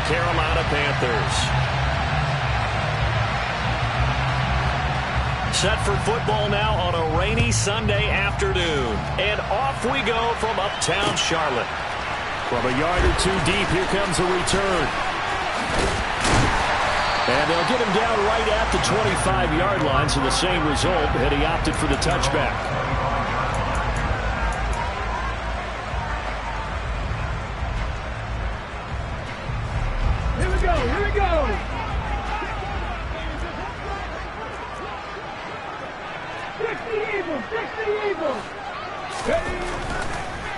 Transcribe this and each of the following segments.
Carolina Panthers. Set for football now on a rainy Sunday afternoon. And off we go from uptown Charlotte. From a yard or two deep, here comes a return. And they'll get him down right at the 25-yard line, so the same result, and he opted for the touchback. Here we go, here we go. Fix the evil, fix the evil.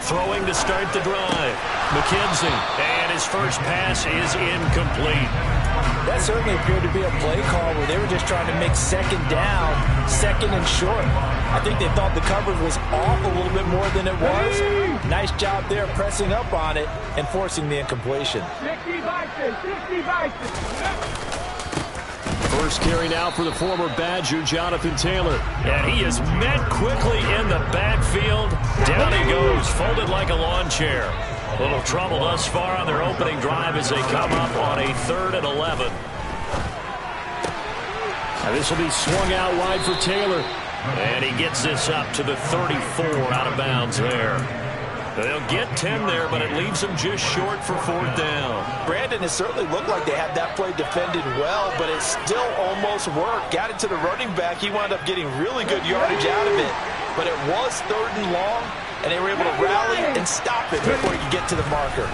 Throwing to start the drive. McKenzie, and his first pass is incomplete. That certainly appeared to be a play call where they were just trying to make second down, second and short. I think they thought the coverage was off a little bit more than it was. Nice job there pressing up on it and forcing the incompletion. 60 Vikings, 60 Vikings. First carry now for the former Badger, Jonathan Taylor. And he is met quickly in the backfield. Down he goes, folded like a lawn chair. Little trouble thus far on their opening drive as they come up on a 3rd and 11. Now this will be swung out wide for Taylor. And he gets this up to the 34 out of bounds there. They'll get 10 there, but it leaves them just short for 4th down. Brandon, it certainly looked like they had that play defended well, but it still almost worked. Got it to the running back. He wound up getting really good yardage out of it. But it was 3rd and long, and they were able to rally and stop it before he could get to the marker.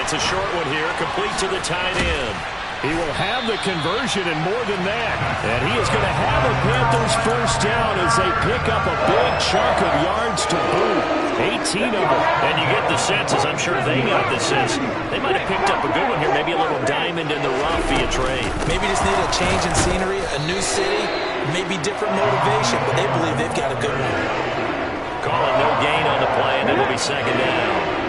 It's a short one here, complete to the tight end. He will have the conversion and more than that. And he is going to have a Panthers first down as they pick up a big chunk of yards to boot. 18 of them. And you get the sense, as I'm sure they got the sense, they might have picked up a good one here, maybe a little diamond in the rough via trade. Maybe just need a change in scenery, a new city, maybe different motivation, but they believe they've got a good one. Calling no gain on the play, and it'll be 2nd down.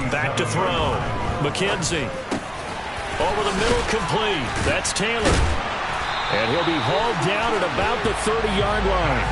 Back to throw. McKenzie. Over the middle, complete. That's Taylor. And he'll be hauled down at about the 30-yard line.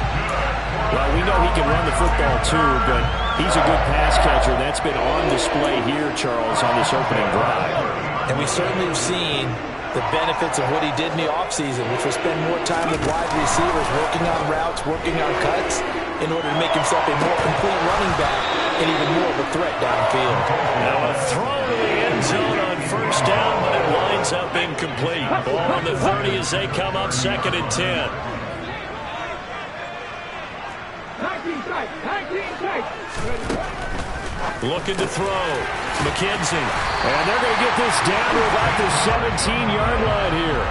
Well, we know he can run the football too, but he's a good pass catcher. That's been on display here, Charles, on this opening drive. And we certainly have seen the benefits of what he did in the offseason, which was spend more time with wide receivers, working on routes, working on cuts, in order to make himself a more complete running back and even more of a threat downfield. Now a throw to the end zone on 1st down, but it winds up incomplete. Ball on the 30 as they come up 2nd and 10. 19 tight, 19 tight. Looking to throw. McKenzie. And they're going to get this down to about the 17-yard line here.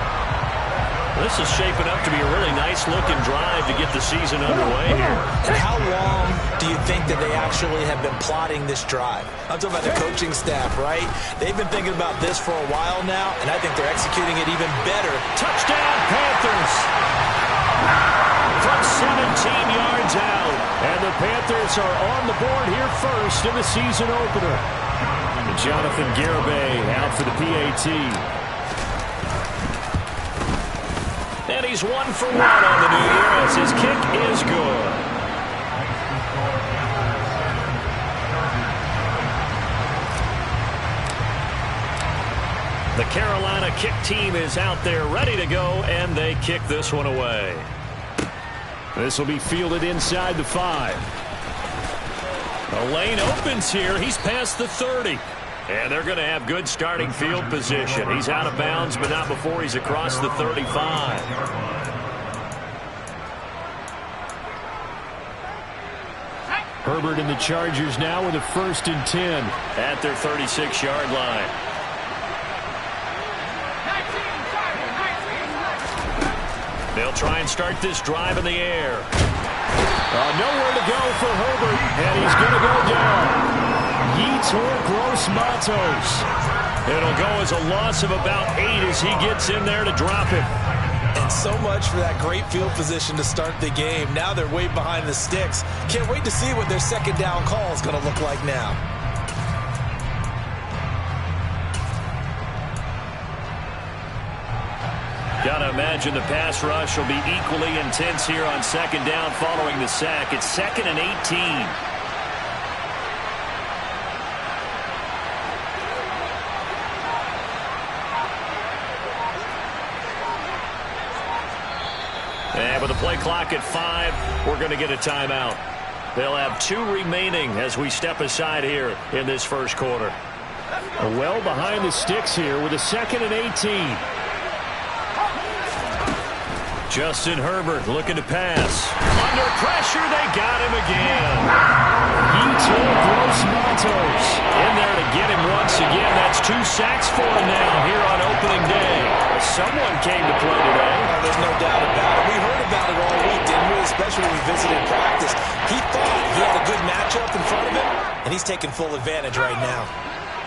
This is shaping up to be a really nice-looking drive to get the season underway here. And how long do you think that they actually have been plotting this drive? I'm talking about the coaching staff, right? They've been thinking about this for a while now, and I think they're executing it even better. Touchdown, Panthers! From 17 yards out. And the Panthers are on the board here first in the season opener. And Jonathan Garibay out for the PAT. And he's 1 for 1 on the new year as his kick is good. The Carolina kick team is out there ready to go, and they kick this one away. This will be fielded inside the 5. The lane opens here. He's past the 30. And they're going to have good starting field position. He's out of bounds, but not before he's across the 35. Herbert and the Chargers now with a 1st and 10. At their 36-yard line. They'll try and start this drive in the air. Nowhere to go for Herbert, and he's going to go down. Yeats or Gross Matos. It'll go as a loss of about 8 as he gets in there to drop it. And so much for that great field position to start the game. Now they're way behind the sticks. Can't wait to see what their 2nd down call is going to look like now. Got Gotta imagine the pass rush will be equally intense here on second down following the sack. It's 2nd and 18. And with the play clock at 5, we're going to get a timeout. They'll have 2 remaining as we step aside here in this first quarter. Well behind the sticks here with a 2nd and 18. Justin Herbert looking to pass. Under pressure, they got him again. He took Los Matos. In there to get him once again. That's 2 sacks for him now here on opening day. Someone came to play today. Oh, there's no doubt about it. We heard about it all week, didn't we? Especially when we visited practice. He thought he had a good matchup in front of him, and he's taking full advantage right now.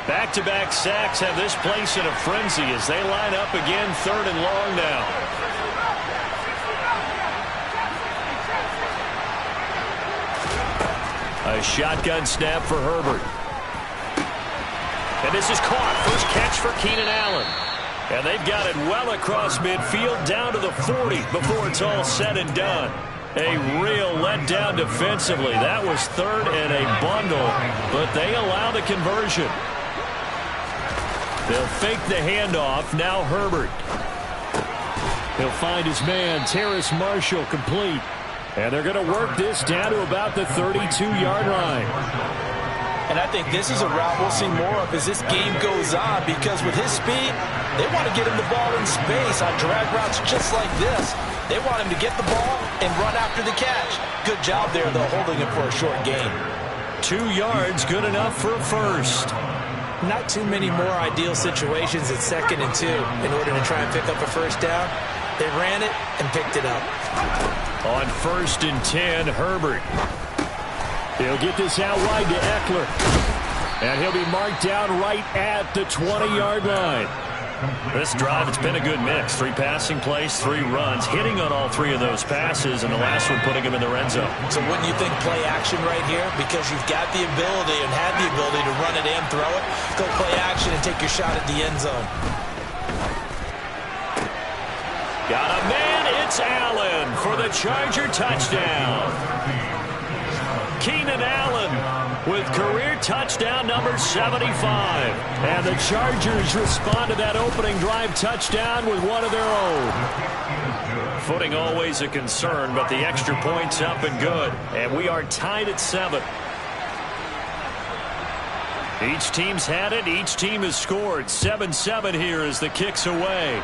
Back-to-back sacks have this place in a frenzy as they line up again 3rd and long now. A shotgun snap for Herbert. And this is caught. First catch for Keenan Allen. And they've got it well across midfield down to the 40 before it's all said and done. A real letdown defensively. That was 3rd and a bundle, but they allow the conversion. They'll fake the handoff. Now Herbert. He'll find his man, Terrace Marshall, complete. And they're going to work this down to about the 32-yard line. And I think this is a route we'll see more of as this game goes on, because with his speed, they want to get him the ball in space on drag routes just like this. They want him to get the ball and run after the catch. Good job there, though, holding him for a short gain. 2 yards, good enough for a first. Not too many more ideal situations at 2nd and 2 in order to try and pick up a first down. They ran it and picked it up. On 1st and 10, Herbert. He'll get this out wide to Eckler. And he'll be marked down right at the 20-yard line. This drive, it's been a good mix. 3 passing plays, 3 runs, hitting on all 3 of those passes, and the last one putting him in the red zone. So wouldn't you think play action right here? Because you've got the ability and had the ability to run it and throw it. Go play action and take your shot at the end zone. Got a man, it's Allen for the Charger touchdown. Keenan Allen with career touchdown number 75. And the Chargers respond to that opening drive touchdown with one of their own. Footing always a concern, but the extra point's up and good. And we are tied at 7. Each team's had it. Each team has scored. 7-7 here as the kick's away.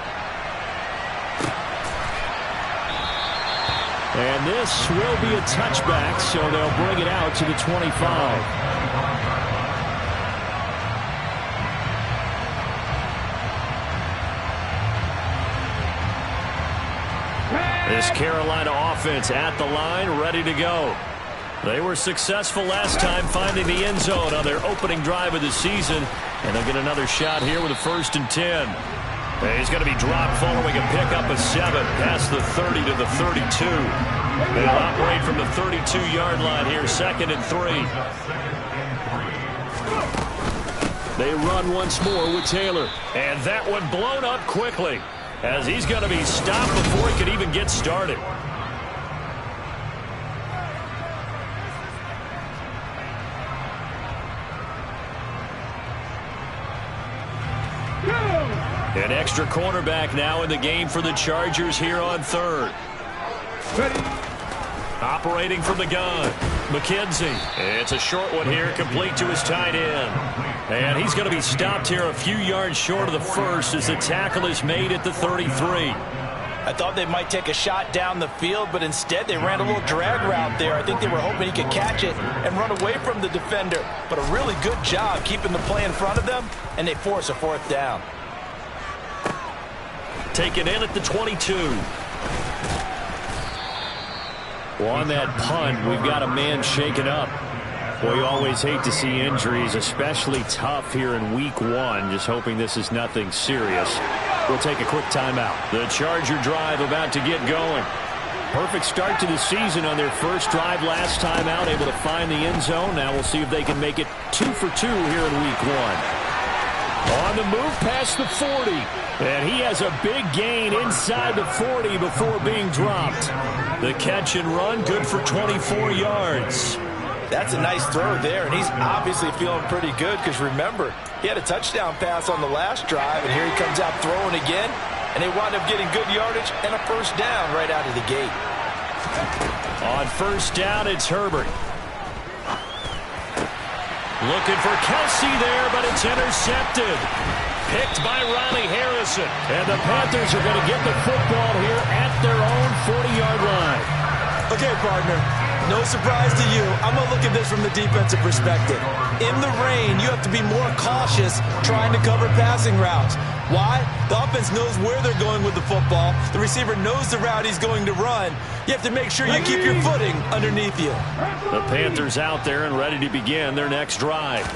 And this will be a touchback, so they'll bring it out to the 25. This Carolina offense at the line, ready to go. They were successful last time finding the end zone on their opening drive of the season, and they'll get another shot here with a 1st and 10. He's going to be dropped following a pickup of 7 past the 30 to the 32. They'll operate from the 32-yard line here, 2nd and 3. They run once more with Taylor. And that one blown up quickly as he's going to be stopped before he could even get started. An extra cornerback now in the game for the Chargers here on 3rd. Operating from the gun, McKenzie. It's a short one here, complete to his tight end. And he's going to be stopped here a few yards short of the first as the tackle is made at the 33. I thought they might take a shot down the field, but instead they ran a little drag route there. I think they were hoping he could catch it and run away from the defender. But a really good job keeping the play in front of them, and they force a 4th down. Taken in at the 22. Well, on that punt, we've got a man shaken up. Well, you always hate to see injuries, especially tough here in week 1. Just hoping this is nothing serious. We'll take a quick timeout. The Charger drive about to get going. Perfect start to the season on their first drive last time out, able to find the end zone. Now we'll see if they can make it 2 for 2 here in week 1. On the move past the 40. And he has a big gain inside the 40 before being dropped. The catch and run, good for 24 yards. That's a nice throw there, and he's obviously feeling pretty good because, remember, he had a touchdown pass on the last drive, and here he comes out throwing again, and they wind up getting good yardage and a first down right out of the gate. On first down, it's Herbert. Looking for Kelsey there, but it's intercepted. Picked by Riley Harrison. And the Panthers are going to get the football here at their own 40-yard line. Okay, partner, no surprise to you. I'm going to look at this from the defensive perspective. In the rain, you have to be more cautious trying to cover passing routes. Why? The offense knows where they're going with the football. The receiver knows the route he's going to run. You have to make sure you keep your footing underneath you. The Panthers out there and ready to begin their next drive.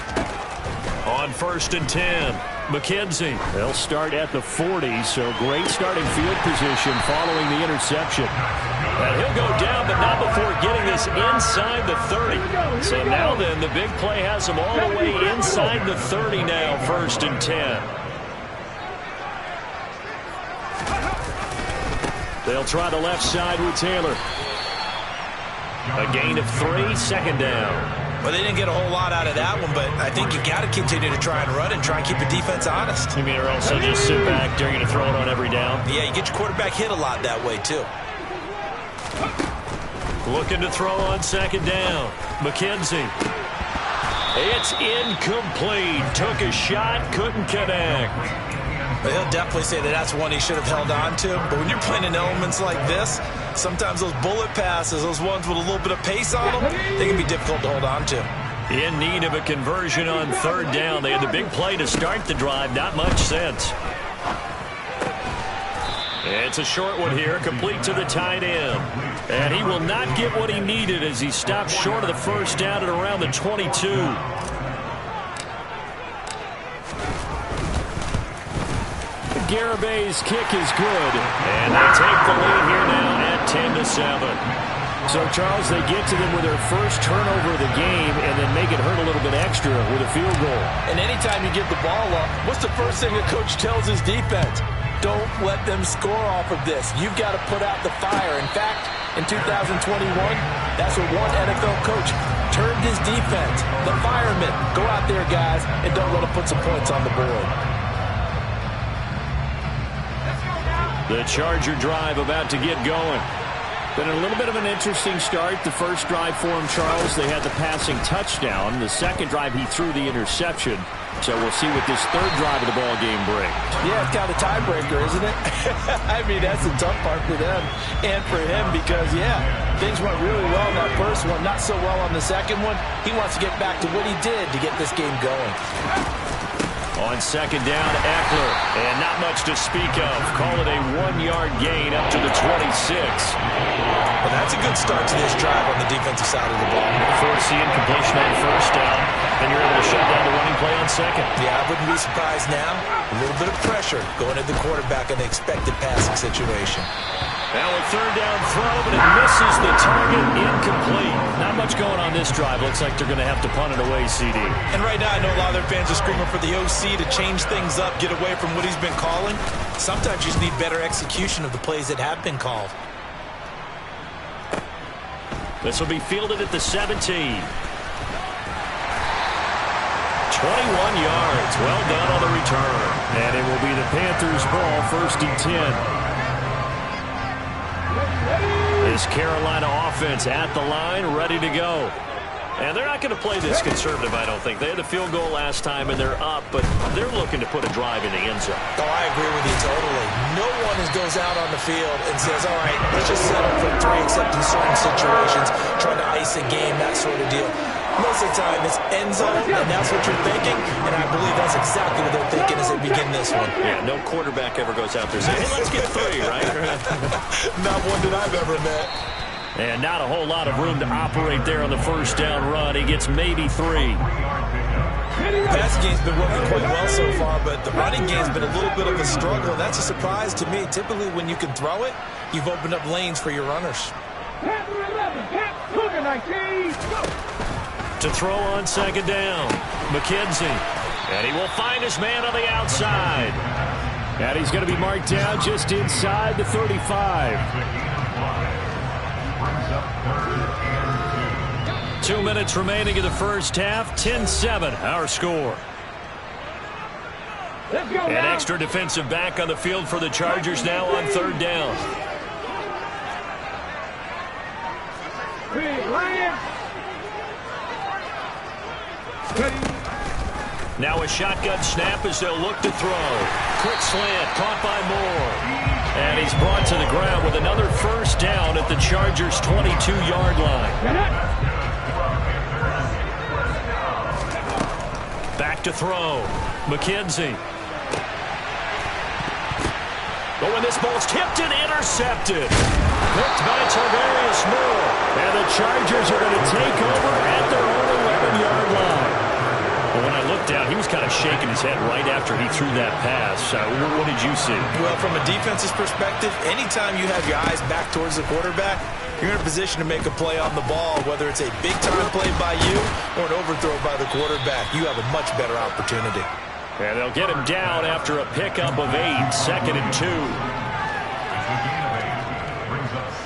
On first and 10, McKenzie. They'll start at the 40, so great starting field position following the interception. And he'll go down, but not before getting this inside the 30. So now then, the big play has him all the way inside the 30 now, first and 10. They'll try the left side with Taylor. A gain of 3, second down. Well, they didn't get a whole lot out of that one, but I think you got to continue to try and run and try and keep the defense honest. You mean, or else they'll just sit back, dare you to throw it on every down? Yeah, you get your quarterback hit a lot that way, too. Looking to throw on second down. McKenzie. It's incomplete. Took a shot, couldn't connect. Well, he'll definitely say that that's one he should have held on to. But when you're playing in elements like this, sometimes those bullet passes, those ones with a little bit of pace on them, they can be difficult to hold on to. In need of a conversion on third down. They had the big play to start the drive. Not much sense. It's a short one here, complete to the tight end. And he will not get what he needed as he stopped short of the first down at around the 22. Garabay's kick is good. And they take the lead here now at 10-7. So, Charles, they get to them with their first turnover of the game and then make it hurt a little bit extra with a field goal. And anytime you give the ball up, what's the first thing a coach tells his defense? Don't let them score off of this. You've got to put out the fire. In fact, in 2021, that's what one NFL coach termed his defense. The firemen. Go out there, guys, and don't let them put some points on the board. The Charger drive about to get going. Been a little bit of an interesting start. The first drive for him, Charles, they had the passing touchdown. The second drive, he threw the interception. So we'll see what this third drive of the ball game brings. Yeah, it's kind of a tiebreaker, isn't it? I mean, that's the tough part for them and for him because, yeah, things went really well in that first one, not so well on the second one. He wants to get back to what he did to get this game going. On second down, Eckler, and not much to speak of. Call it a 1-yard gain up to the 26. Well, that's a good start to this drive on the defensive side of the ball. Force the incompletion on first down, and you're able to shut down the running play on second. Yeah, I wouldn't be surprised now. A little bit of pressure going at the quarterback in the expected passing situation. Now a third down throw, but it misses the target, incomplete. Not much going on this drive. Looks like they're going to have to punt it away, CD. And right now, I know a lot of their fans are screaming for the OC to change things up, get away from what he's been calling. Sometimes you just need better execution of the plays that have been called. This will be fielded at the 17. 21 yards. Well done on the return. And it will be the Panthers' ball, first and 10. This Carolina offense at the line, ready to go. And they're not going to play this conservative, I don't think. They had the field goal last time, and they're up, but they're looking to put a drive in the end zone. Oh, I agree with you totally. No one goes out on the field and says, all right, let's just settle for 3, except in certain situations, trying to ice a game, that sort of deal. Most of the time, it's end zone, and that's what you're thinking, and I believe that's exactly what they're thinking as they begin this one. Yeah, no quarterback ever goes out there saying, hey, let's get 3, right? Not one that I've ever met. And not a whole lot of room to operate there on the first down run. He gets maybe 3. The passing game's been working quite well so far, but the running game's been a little bit of a struggle, and that's a surprise to me. Typically, when you can throw it, you've opened up lanes for your runners. To throw on second down, McKenzie. And he will find his man on the outside. And he's going to be marked down just inside the 35. 2 minutes remaining in the first half. 10-7, our score. Let's go An now. extra defensive back on the field for the Chargers now on third down. Lions. Now a shotgun snap as they'll look to throw. Quick slant, caught by Moore. And he's brought to the ground with another first down at the Chargers' 22-yard line. Back to throw. McKenzie. Oh, and this ball's tipped and intercepted. Picked by Tarvarius Moore. And the Chargers are going to take over at their own 11-yard line. Well, when I looked down, he was kind of shaking his head right after he threw that pass. What did you see? Well, from a defense's perspective, anytime you have your eyes back towards the quarterback, you're in a position to make a play on the ball, whether it's a big-time play by you or an overthrow by the quarterback. You have a much better opportunity. And they'll get him down after a pickup of 8, 2nd and 2.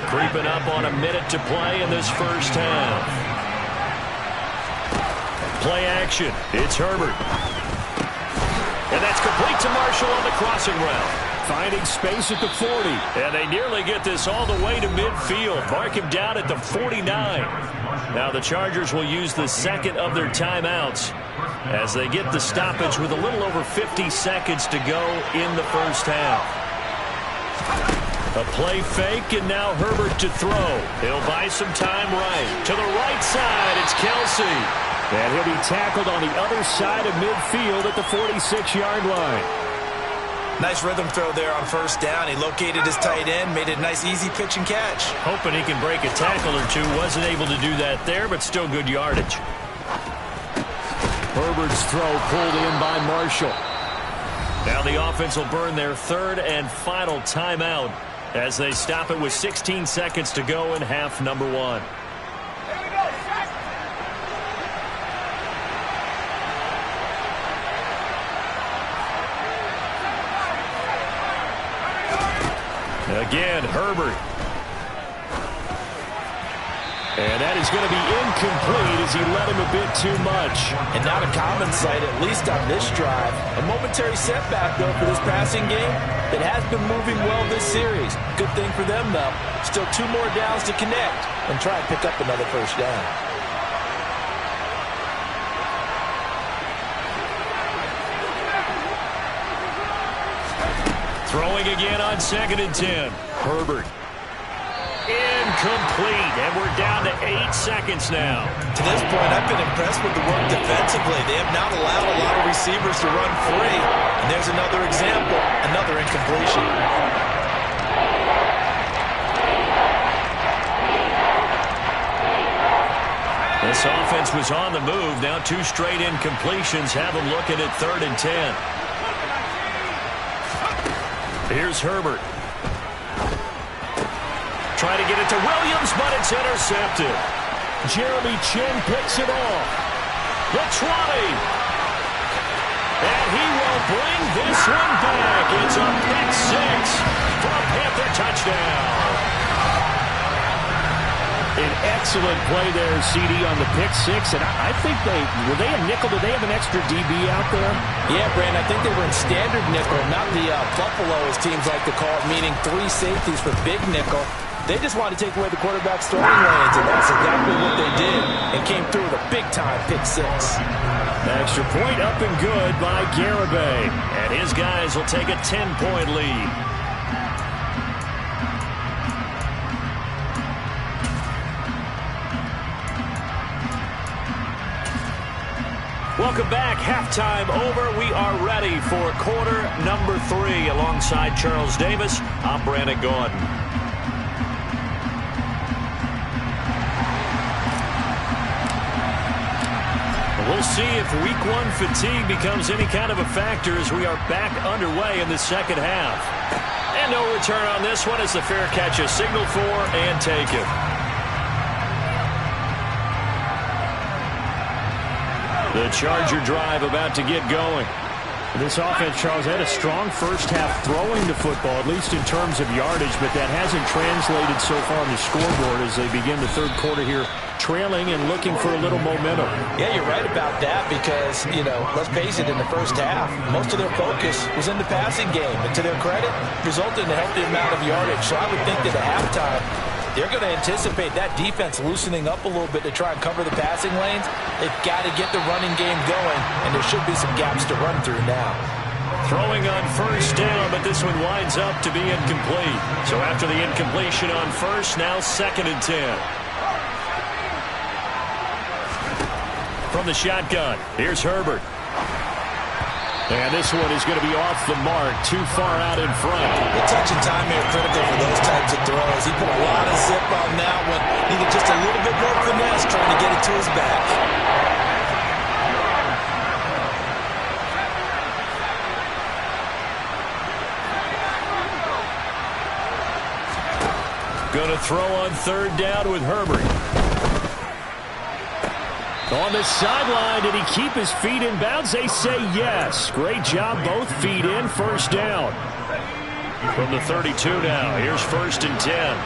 Creeping up on a minute to play in this first half. Play action. It's Herbert. And that's complete to Marshall on the crossing route. Finding space at the 40. And they nearly get this all the way to midfield. Mark him down at the 49. Now the Chargers will use the second of their timeouts as they get the stoppage with a little over 50 seconds to go in the first half. A play fake, and now Herbert to throw. He'll buy some time right. To the right side, it's Kelsey. And he'll be tackled on the other side of midfield at the 46-yard line. Nice rhythm throw there on first down. He located his tight end, made it a nice easy pitch and catch. Hoping he can break a tackle or two. Wasn't able to do that there, but still good yardage. Herbert's throw pulled in by Marshall. Now the offense will burn their third and final timeout as they stop it with 16 seconds to go in half number 1. Again, Herbert. And that is going to be incomplete as he led him a bit too much. And not a common sight, at least on this drive. A momentary setback, though, for this passing game that has been moving well this series. Good thing for them, though. Still 2 more downs to connect and try and pick up another first down. Throwing again on 2nd and 10. Herbert. Incomplete, and we're down to 8 seconds now. To this point, I've been impressed with the work defensively. They have not allowed a lot of receivers to run free. And there's another example, another incompletion. This offense was on the move. Now 2 straight incompletions have them looking at 3rd and 10. Here's Herbert. Trying to get it to Williams, but it's intercepted. Jeremy Chin picks it off. The 20. And he will bring this one back. It's a pick 6 for a Panther touchdown. An excellent play there, CD, on the pick 6. And I think were they a nickel? Did they have an extra DB out there? Yeah, Brand, I think they were in standard nickel, not the buffalo, as teams like to call it, meaning 3 safeties for big nickel. They just wanted to take away the quarterback's throwing lanes, and that's exactly what they did, and came through with a big-time pick 6. Extra point up and good by Garibay. And his guys will take a 10-point lead. Welcome back. Halftime over. We are ready for quarter number 3. Alongside Charles Davis, I'm Brandon Gordon. We'll see if week 1 fatigue becomes any kind of a factor as we are back underway in the second half. And no return on this one as the fair catch is signaled for and taken. The Charger drive about to get going. This offense, Charles, had a strong first half throwing the football, at least in terms of yardage, but that hasn't translated so far on the scoreboard as they begin the third quarter here, trailing and looking for a little momentum. Yeah, you're right about that because, let's face it, in the first half, most of their focus was in the passing game. And to their credit, resulted in a healthy amount of yardage. So I would think that at halftime, they're going to anticipate that defense loosening up a little bit to try and cover the passing lanes. They've got to get the running game going, and there should be some gaps to run through now. Throwing on first down, but this one winds up to be incomplete. So after the incompletion on first, now 2nd and 10. From the shotgun, here's Herbert. And this one is going to be off the mark, too far out in front. The touch and time here critical for those types of throws. He put a lot of zip on that one. Needed just a little bit more finesse trying to get it to his back. Going to throw on 3rd down with Herbert. On the sideline, did he keep his feet in bounds? They say yes. Great job, both feet in, 1st down. From the 32 now, here's 1st and 10.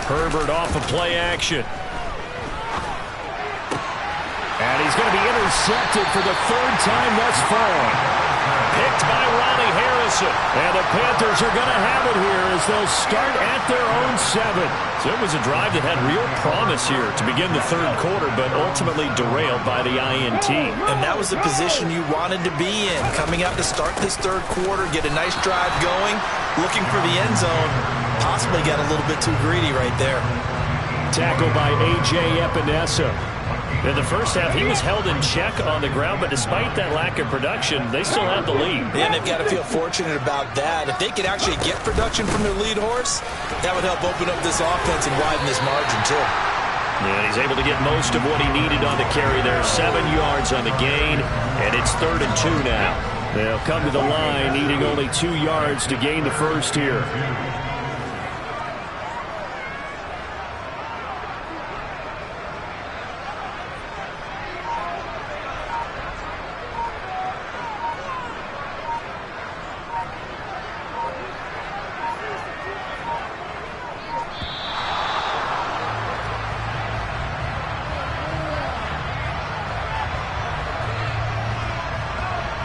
Herbert off of play action. And he's going to be intercepted for the 3rd time thus far. Picked by Ronnie Harrison. And the Panthers are going to have it here as they'll start at their own 7. So it was a drive that had real promise here to begin the 3rd quarter, but ultimately derailed by the INT. And that was the position you wanted to be in. Coming out to start this 3rd quarter, get a nice drive going, looking for the end zone. Possibly got a little bit too greedy right there. Tackled by A.J. Epinesa. In the first half, he was held in check on the ground, but despite that lack of production, they still have the lead. And they've got to feel fortunate about that. If they could actually get production from their lead horse, that would help open up this offense and widen this margin, too. Yeah, he's able to get most of what he needed on the carry there. 7 yards on the gain, and it's 3rd and 2 now. They'll come to the line, needing only 2 yards to gain the first here.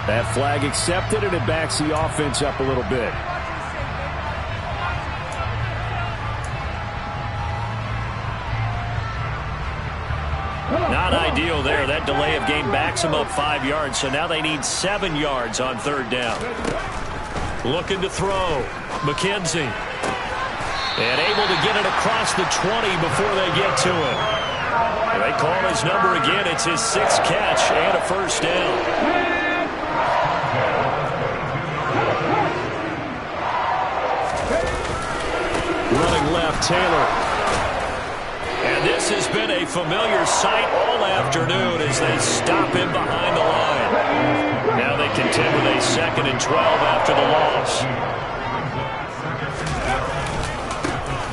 That flag accepted, and it backs the offense up a little bit. Not ideal there. That delay of game backs them up 5 yards, so now they need 7 yards on 3rd down. Looking to throw. McKenzie. And able to get it across the 20 before they get to him. They call his number again. It's his 6th catch and a 1st down. Running left, Taylor. And this has been a familiar sight all afternoon as they stop him behind the line. Now they contend with a 2nd and 12 after the loss.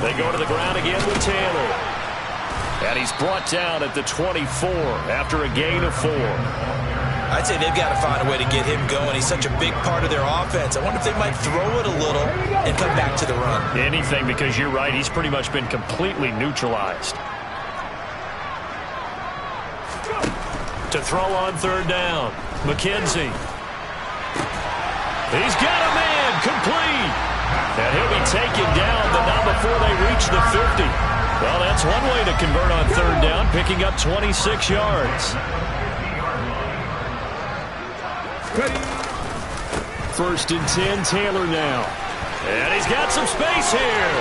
They go to the ground again with Taylor. And he's brought down at the 24 after a gain of 4. I'd say they've got to find a way to get him going. He's such a big part of their offense. I wonder if they might throw it a little and come back to the run. Anything, because you're right. He's pretty much been completely neutralized. To throw on 3rd down. McKenzie. He's got a man. Complete. And he'll be taken down, but not before they reach the 50. Well, that's one way to convert on 3rd down, picking up 26 yards. 1st and 10, Taylor now. And he's got some space here.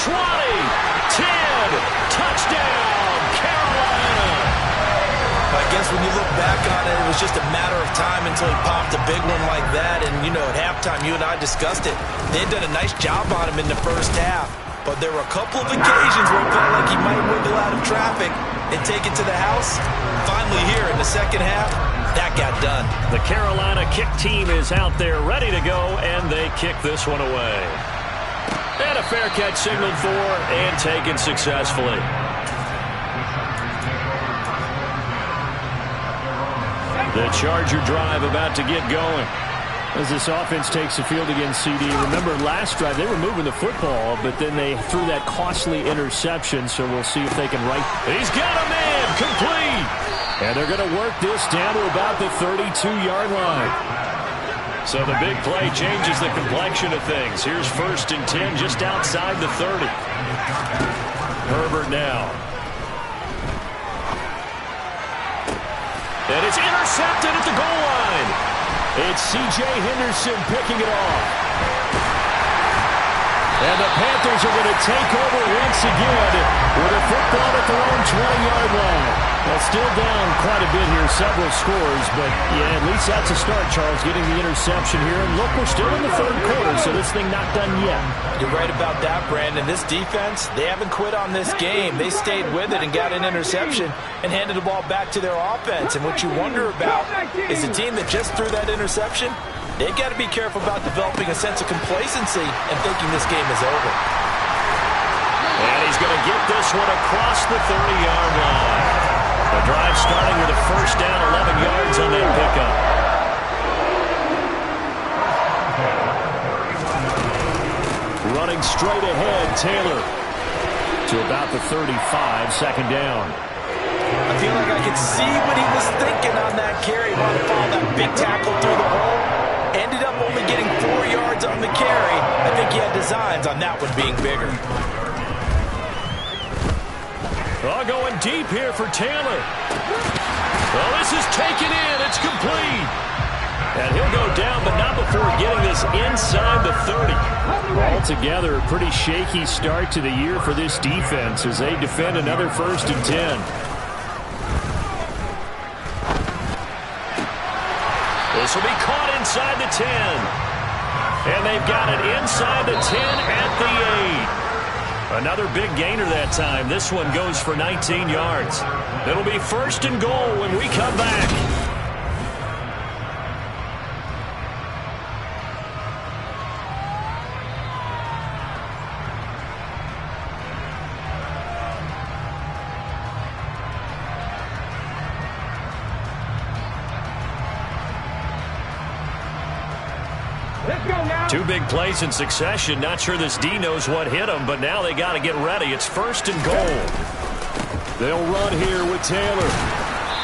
20, 10, touchdown, Carolina. I guess when you look back on it, it was just a matter of time until he popped a big one like that. And, at halftime, you and I discussed it. They had done a nice job on him in the first half. But there were a couple of occasions where it felt like he might wiggle out of traffic and take it to the house. Finally here in the second half, that got done. The Carolina kick team is out there ready to go, and they kick this one away. And a fair catch signaled for and taken successfully. The Charger drive about to get going. As this offense takes the field against CD, remember last drive they were moving the football, but then they threw that costly interception, so we'll see if they can right. He's got a man, complete. And they're going to work this down to about the 32-yard line. So the big play changes the complexion of things. Here's 1st and 10 just outside the 30. Herbert now. And it's intercepted at the goal line. It's C.J. Henderson picking it off. And the Panthers are going to take over once again with a football at their own 20-yard line. Well, still down quite a bit here, several scores, but yeah, at least that's a start, Charles, getting the interception here. And look, we're still in the 3rd quarter, so this thing not done yet. You're right about that, Brandon. This defense, they haven't quit on this game. They stayed with it and got an interception and handed the ball back to their offense. And what you wonder about is a team that just threw that interception, they've got to be careful about developing a sense of complacency and thinking this game is over. And he's going to get this one across the 30-yard line. The drive starting with a 1st down, 11 yards on that pickup. Running straight ahead, Taylor to about the 35, 2nd down. I feel like I could see what he was thinking on that carry. Wanted to follow that big tackle through the hole. Ended up only getting 4 yards on the carry. I think he had designs on that one being bigger. Oh, going deep here for Taylor. Well, this is taken in. It's complete. And he'll go down, but not before getting this inside the 30. Altogether, a pretty shaky start to the year for this defense as they defend another 1st and 10. This will be caught inside the 10. And they've got it inside the 10 at the 8. Another big gainer that time. This one goes for 19 yards. It'll be 1st and goal when we come back. Let's go now. 2 big plays in succession. Not sure this D knows what hit him, but now they got to get ready. It's 1st and goal. They'll run here with Taylor.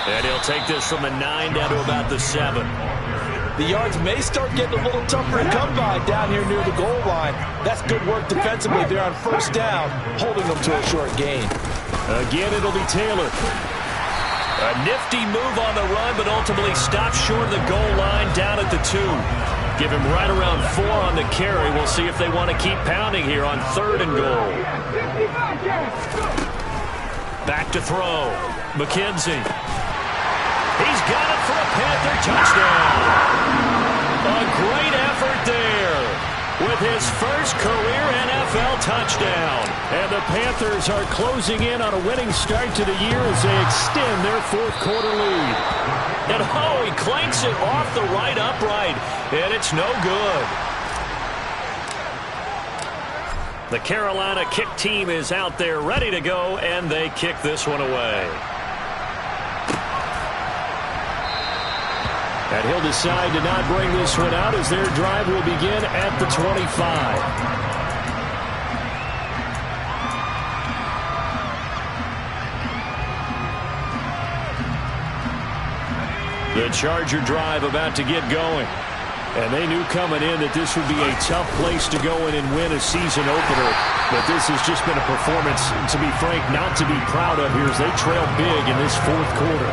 And he'll take this from the 9 down to about the 7. The yards may start getting a little tougher to come by down here near the goal line. That's good work defensively there on 1st down, holding them to a short gain. Again, it'll be Taylor. A nifty move on the run, but ultimately stopped short of the goal line down at the 2. Give him right around 4 on the carry. We'll see if they want to keep pounding here on 3rd and goal. Back to throw. McKenzie. He's got it for a Panther touchdown. A great effort there with his 1st career NFL touchdown. And the Panthers are closing in on a winning start to the year as they extend their 4th quarter lead. And oh, he clanks it off the right upright, and it's no good. The Carolina kick team is out there ready to go, and they kick this one away. And he'll decide to not bring this one out as their drive will begin at the 25. The Charger drive about to get going. And they knew coming in that this would be a tough place to go in and win a season opener. But this has just been a performance, to be frank, not to be proud of here as they trail big in this 4th quarter.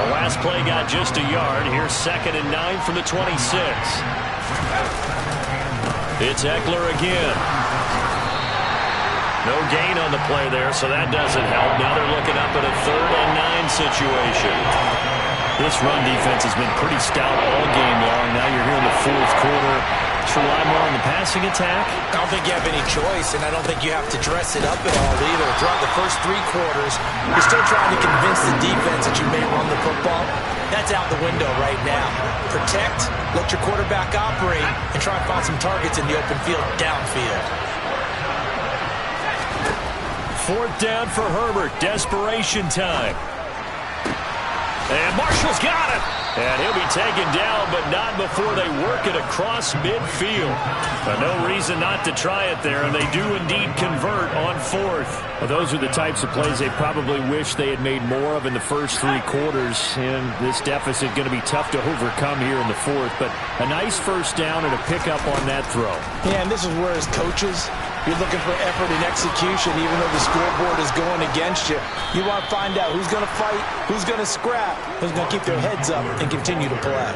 The last play got just a yard. Here's 2nd and 9 from the 26. It's Eckler again. No gain on the play there, so that doesn't help. Now they're looking up at a 3rd and 9 situation. This run defense has been pretty stout all game long. Now you're here in the 4th quarter. Should rely more on the passing attack? I don't think you have any choice, and I don't think you have to dress it up at all either. Throughout the first 3 quarters, you're still trying to convince the defense that you may run the football. That's out the window right now. Protect, let your quarterback operate, and try and find some targets in the open field downfield. 4th down for Herbert. Desperation time. And Marshall's got it. And he'll be taken down, but not before they work it across midfield. But no reason not to try it there, and they do indeed convert on fourth. Well, those are the types of plays they probably wish they had made more of in the first three quarters. And this deficit going to be tough to overcome here in the fourth. But a nice first down and a pickup on that throw. Yeah, and this is where as coaches, you're looking for effort and execution, even though the scoreboard is going against you. You want to find out who's going to fight, who's going to scrap, who's going to keep their heads up and continue to play.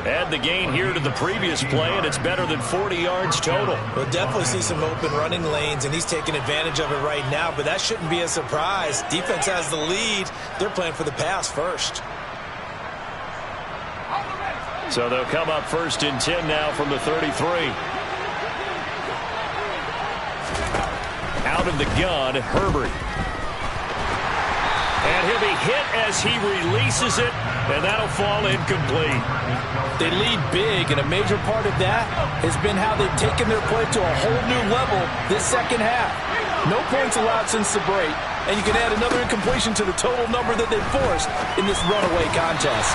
Add the gain here to the previous play, and it's better than 40 yards total. We'll definitely see some open running lanes, and he's taking advantage of it right now, but that shouldn't be a surprise. Defense has the lead. They're playing for the pass first. So they'll come up first and 10 now from the 33. Out of the gun, Herbert. And he'll be hit as he releases it, and that'll fall incomplete. They lead big, and a major part of that has been how they've taken their play to a whole new level this second half. No points allowed since the break, and you can add another incompletion to the total number that they've forced in this runaway contest.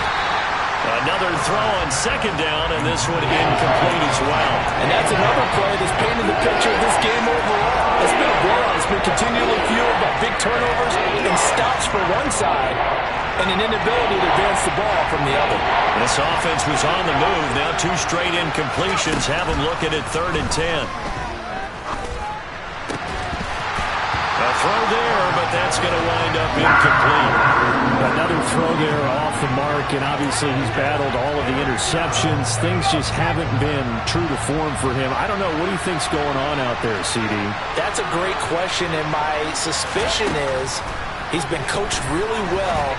Another throw on second down, and this one incomplete as well. And that's another play that's painted the picture of this game overall. It's been a blowout. It's been continually fueled by big turnovers and stops for one side and an inability to advance the ball from the other. This offense was on the move. Now two straight incompletions have them looking at 3rd and 10. A throw there, but that's going to wind up incomplete. Another throw there off the mark, and obviously he's battled all of the interceptions. Things just haven't been true to form for him. I don't know. What do you think's going on out there, CD? That's a great question, and my suspicion is he's been coached really well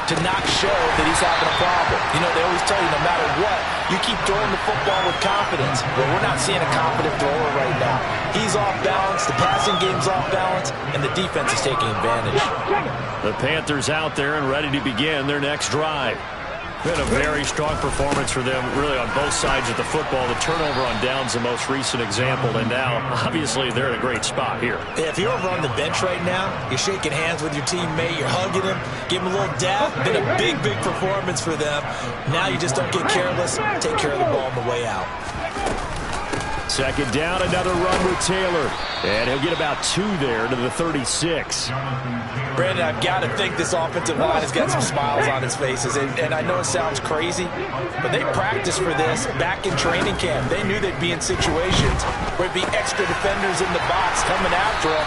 to not show that he's having a problem. You know, they always tell you no matter what, you keep throwing the football with confidence. Well, we're not seeing a confident thrower right now. He's off balance, the passing game's off balance, and the defense is taking advantage. The Panthers out there and ready to begin their next drive. Been a very strong performance for them, really, on both sides of the football. The turnover on downs, the most recent example, and now, obviously, they're in a great spot here. Yeah, if you're over on the bench right now, you're shaking hands with your teammate, you're hugging him, give him a little dab. Been a big, big performance for them. Now you just don't get careless. Take care of the ball on the way out. Second down, another run with Taylor. And he'll get about 2 there to the 36. Brandon, I've got to think this offensive line has got some smiles on its faces. And I know it sounds crazy, but they practiced for this back in training camp. They knew they'd be in situations where there'd be extra defenders in the box coming after them,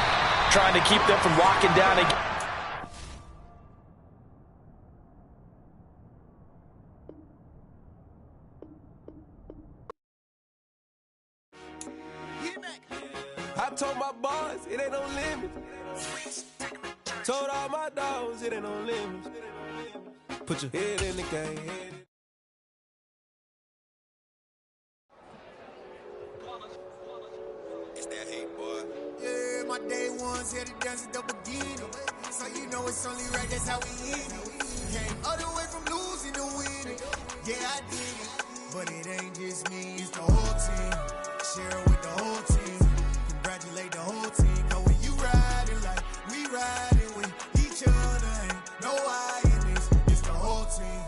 trying to keep them from locking down again. I told my boys, it ain't no limit. Told all my dogs, it ain't no limit. Put your head in the game. It's that hate, boy. Yeah, my day ones here to dance at the beginning. So you know it's only right, that's how we end it. Came all the way from losing to winning. Yeah, I did it. But it ain't just me, it's the whole team. Share it with the whole team. Congratulate the whole team. Cause when you riding like we riding with each other, ain't no I in this. It's the whole team.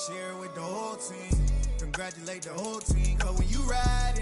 Share it with the whole team. Congratulate the whole team. Cause when you riding